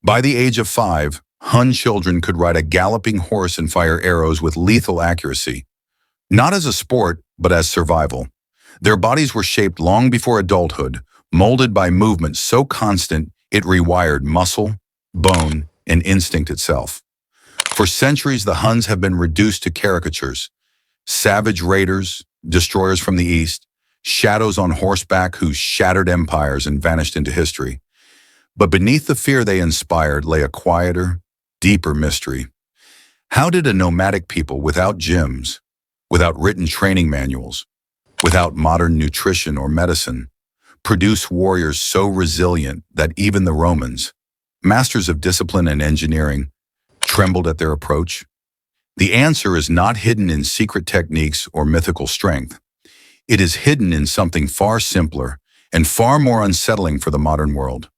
By the age of 5, Hun children could ride a galloping horse and fire arrows with lethal accuracy, not as a sport, but as survival. Their bodies were shaped long before adulthood, molded by movement so constant it rewired muscle, bone, and instinct itself. For centuries, the Huns have been reduced to caricatures: savage raiders, destroyers from the east, shadows on horseback who shattered empires and vanished into history. But beneath the fear they inspired lay a quieter, deeper mystery. How did a nomadic people without gyms, without written training manuals, without modern nutrition or medicine, produce warriors so resilient that even the Romans, masters of discipline and engineering, trembled at their approach? The answer is not hidden in secret techniques or mythical strength. It is hidden in something far simpler and far more unsettling for the modern world.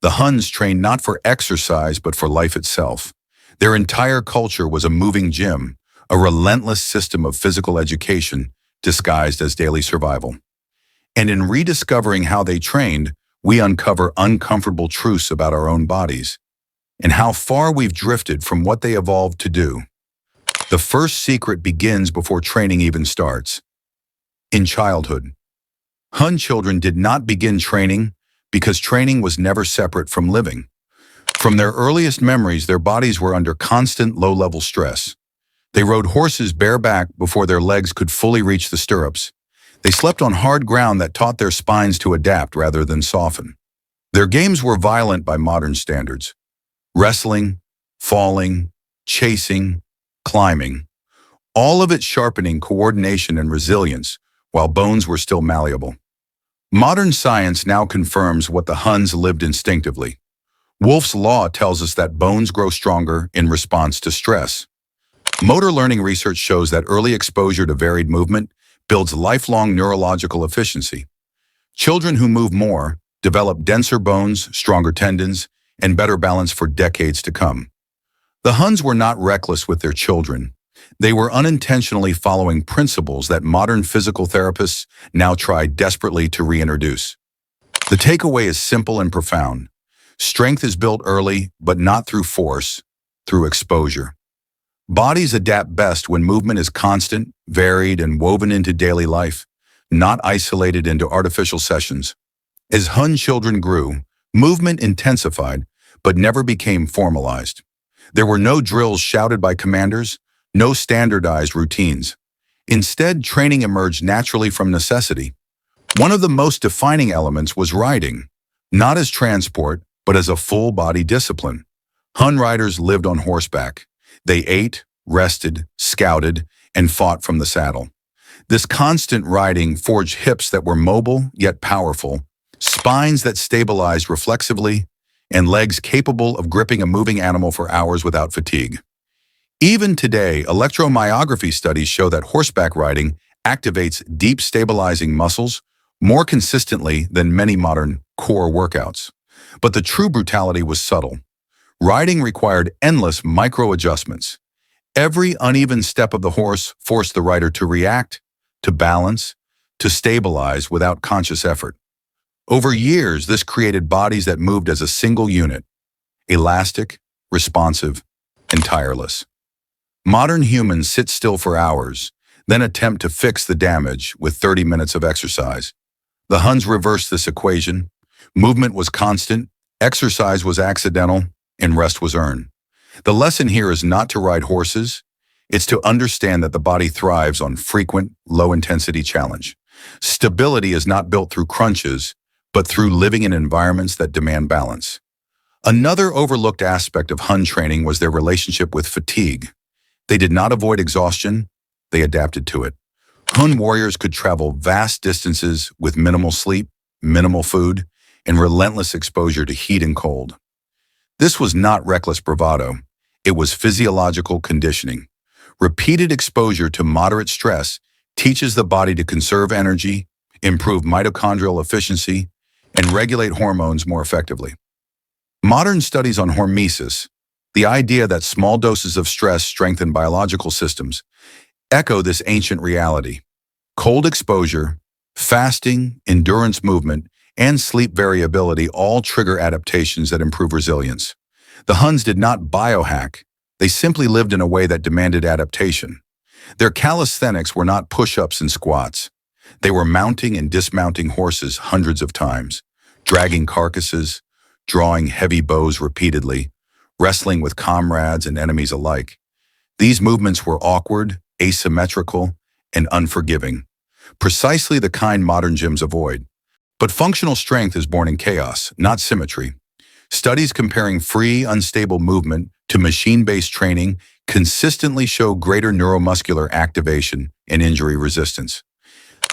The Huns trained not for exercise but for life itself. Their entire culture was a moving gym, a relentless system of physical education disguised as daily survival. And in rediscovering how they trained, we uncover uncomfortable truths about our own bodies and how far we've drifted from what they evolved to do. The first secret begins before training even starts. In childhood, Hun children did not begin training because training was never separate from living. From their earliest memories, their bodies were under constant low-level stress. They rode horses bareback before their legs could fully reach the stirrups. They slept on hard ground that taught their spines to adapt rather than soften. Their games were violent by modern standards: wrestling, falling, chasing, climbing, all of it sharpening coordination and resilience while bones were still malleable. Modern science now confirms what the Huns lived instinctively. Wolff's Law tells us that bones grow stronger in response to stress. Motor learning research shows that early exposure to varied movement builds lifelong neurological efficiency. Children who move more develop denser bones, stronger tendons, and better balance for decades to come. The Huns were not reckless with their children. They were unintentionally following principles that modern physical therapists now try desperately to reintroduce. The takeaway is simple and profound. Strength is built early, but not through force, through exposure. Bodies adapt best when movement is constant, varied, and woven into daily life, not isolated into artificial sessions. As Hun children grew, movement intensified, but never became formalized. There were no drills shouted by commanders, no standardized routines. Instead, training emerged naturally from necessity. One of the most defining elements was riding, not as transport, but as a full-body discipline. Hun riders lived on horseback. They ate, rested, scouted, and fought from the saddle. This constant riding forged hips that were mobile yet powerful, spines that stabilized reflexively, and legs capable of gripping a moving animal for hours without fatigue. Even today, electromyography studies show that horseback riding activates deep stabilizing muscles more consistently than many modern core workouts. But the true brutality was subtle. Riding required endless micro-adjustments. Every uneven step of the horse forced the rider to react, to balance, to stabilize without conscious effort. Over years, this created bodies that moved as a single unit: elastic, responsive, and tireless. Modern humans sit still for hours, then attempt to fix the damage with 30 minutes of exercise. The Huns reversed this equation. Movement was constant, exercise was accidental, and rest was earned. The lesson here is not to ride horses. It's to understand that the body thrives on frequent, low-intensity challenge. Stability is not built through crunches, but through living in environments that demand balance. Another overlooked aspect of Hun training was their relationship with fatigue. They did not avoid exhaustion, they adapted to it. Hun warriors could travel vast distances with minimal sleep, minimal food, and relentless exposure to heat and cold. This was not reckless bravado, it was physiological conditioning. Repeated exposure to moderate stress teaches the body to conserve energy, improve mitochondrial efficiency, and regulate hormones more effectively. Modern studies on hormesis, the idea that small doses of stress strengthen biological systems, echo this ancient reality. Cold exposure, fasting, endurance movement, and sleep variability all trigger adaptations that improve resilience. The Huns did not biohack. They simply lived in a way that demanded adaptation. Their calisthenics were not push-ups and squats. They were mounting and dismounting horses hundreds of times, dragging carcasses, drawing heavy bows repeatedly, wrestling with comrades and enemies alike. These movements were awkward, asymmetrical, and unforgiving, precisely the kind modern gyms avoid. But functional strength is born in chaos, not symmetry. Studies comparing free, unstable movement to machine-based training consistently show greater neuromuscular activation and injury resistance.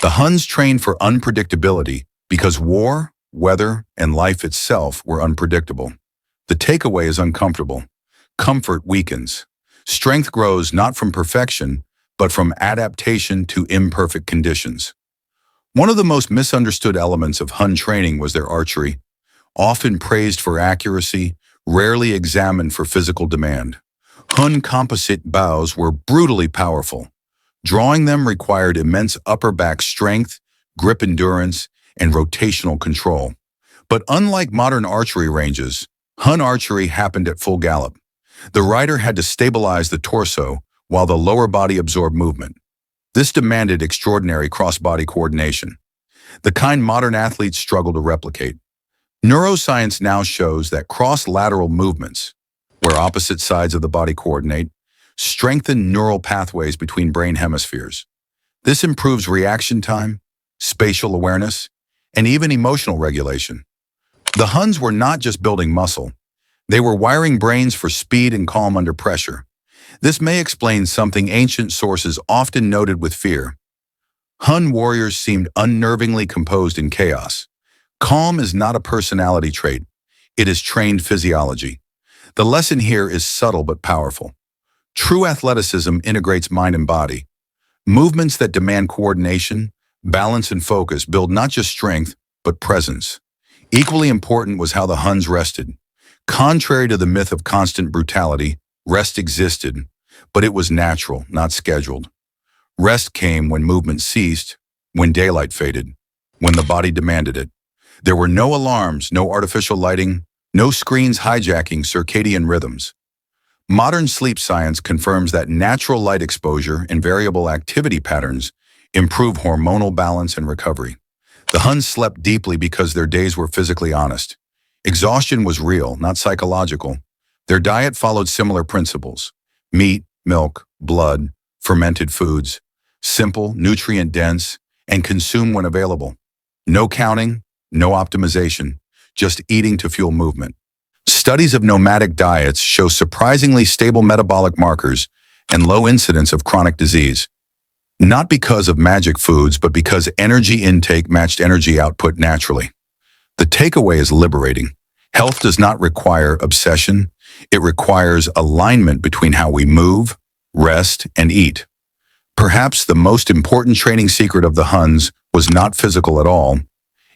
The Huns trained for unpredictability because war, weather, and life itself were unpredictable. The takeaway is uncomfortable. Comfort weakens. Strength grows not from perfection, but from adaptation to imperfect conditions. One of the most misunderstood elements of Hun training was their archery, often praised for accuracy, rarely examined for physical demand. Hun composite bows were brutally powerful. Drawing them required immense upper back strength, grip endurance, and rotational control. But unlike modern archery ranges, Hun archery happened at full gallop. The rider had to stabilize the torso while the lower body absorbed movement. This demanded extraordinary cross-body coordination, the kind modern athletes struggle to replicate. Neuroscience now shows that cross-lateral movements, where opposite sides of the body coordinate, strengthen neural pathways between brain hemispheres. This improves reaction time, spatial awareness, and even emotional regulation. The Huns were not just building muscle. They were wiring brains for speed and calm under pressure. This may explain something ancient sources often noted with fear. Hun warriors seemed unnervingly composed in chaos. Calm is not a personality trait. It is trained physiology. The lesson here is subtle but powerful. True athleticism integrates mind and body. Movements that demand coordination, balance, and focus build not just strength, but presence. Equally important was how the Huns rested. Contrary to the myth of constant brutality, rest existed, but it was natural, not scheduled. Rest came when movement ceased, when daylight faded, when the body demanded it. There were no alarms, no artificial lighting, no screens hijacking circadian rhythms. Modern sleep science confirms that natural light exposure and variable activity patterns improve hormonal balance and recovery. The Huns slept deeply because their days were physically honest. Exhaustion was real, not psychological. Their diet followed similar principles: meat, milk, blood, fermented foods, simple, nutrient-dense, and consumed when available. No counting, no optimization, just eating to fuel movement. Studies of nomadic diets show surprisingly stable metabolic markers and low incidence of chronic disease. Not because of magic foods, but because energy intake matched energy output naturally. The takeaway is liberating. Health does not require obsession. It requires alignment between how we move, rest, and eat. Perhaps the most important training secret of the Huns was not physical at all.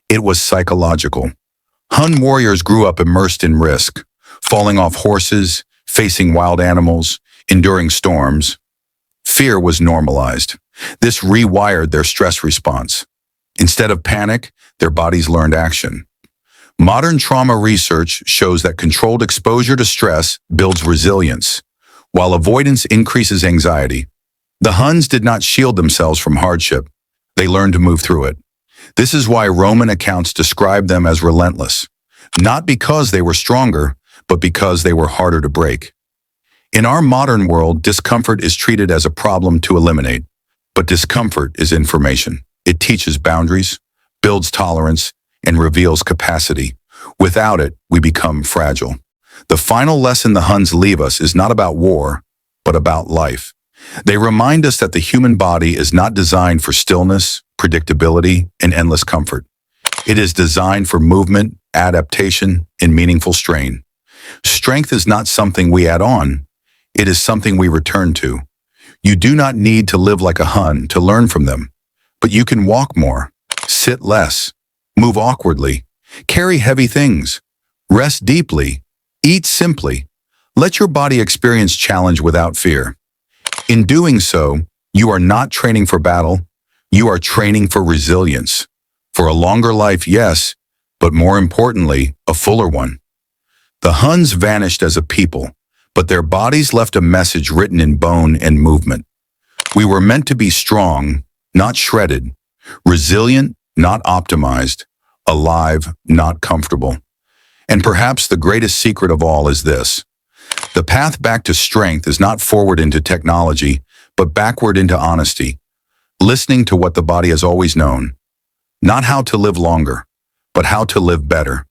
It was psychological. Hun warriors grew up immersed in risk, falling off horses, facing wild animals, enduring storms. Fear was normalized. This rewired their stress response. Instead of panic, their bodies learned action. Modern trauma research shows that controlled exposure to stress builds resilience, while avoidance increases anxiety. The Huns did not shield themselves from hardship. They learned to move through it. This is why Roman accounts describe them as relentless, not because they were stronger, but because they were harder to break. In our modern world, discomfort is treated as a problem to eliminate, but discomfort is information. It teaches boundaries, builds tolerance, and reveals capacity. Without it, we become fragile. The final lesson the Huns leave us is not about war, but about life. They remind us that the human body is not designed for stillness, predictability, and endless comfort. It is designed for movement, adaptation, and meaningful strain. Strength is not something we add on. It is something we return to. You do not need to live like a Hun to learn from them, but you can walk more, sit less, move awkwardly, carry heavy things, rest deeply, eat simply. Let your body experience challenge without fear. In doing so, you are not training for battle, you are training for resilience. For a longer life, yes, but more importantly, a fuller one. The Huns vanished as a people, but their bodies left a message written in bone and movement. We were meant to be strong, not shredded, resilient, not optimized, alive, not comfortable. And perhaps the greatest secret of all is this. The path back to strength is not forward into technology, but backward into honesty, listening to what the body has always known. Not how to live longer, but how to live better.